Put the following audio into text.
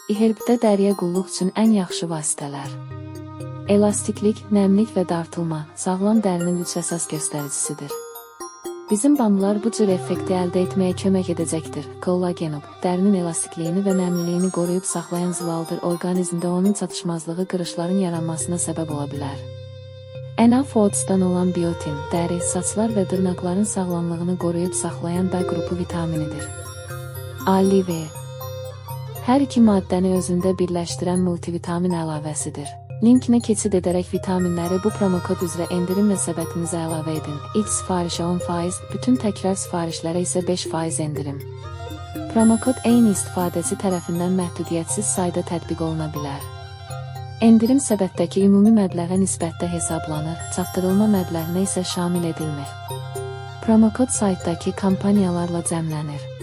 İherbdə dəriyə qulluq üçün ən yaxşı vasitələr. Elastiklik, nəmlik və dartılma sağlam dərinin üç əsas göstəricisidir. Bizim bambular bu cür effekti əldə etməyə kömək edəcəkdir. Kollagenub, dərinin elastikliyini və nəmliliyini qoruyub saxlayan zılaldır. Orqanizmdə onun çatışmazlığı qırışların yaranmasına səbəb ola bilər. Ənaf oatsdan olan biotin, dəri, saçlar və dırnaqların sağlamlığını qoruyub saxlayan B qrupu vitaminidir. Olive, hər iki maddəni özündə birləşdirən multivitamin əlavəsidir. Linkinə keçid edərək vitaminləri bu promokod üzrə endirim məsuliyyətinizə əlavə edin. İlk sifarişə 10%, bütün təkrar sifarişlərə isə 5% endirim. Promokod eyni istifadəçi tərəfindən məhdudiyyətsiz sayda tətbiq oluna bilər. Endirim səbətdəki ümumi məbləğə nisbətdə hesablanır, çatdırılma məbləğinə isə şamil edilmir. Promokod saytdakı kampaniyalarla cəmlənir.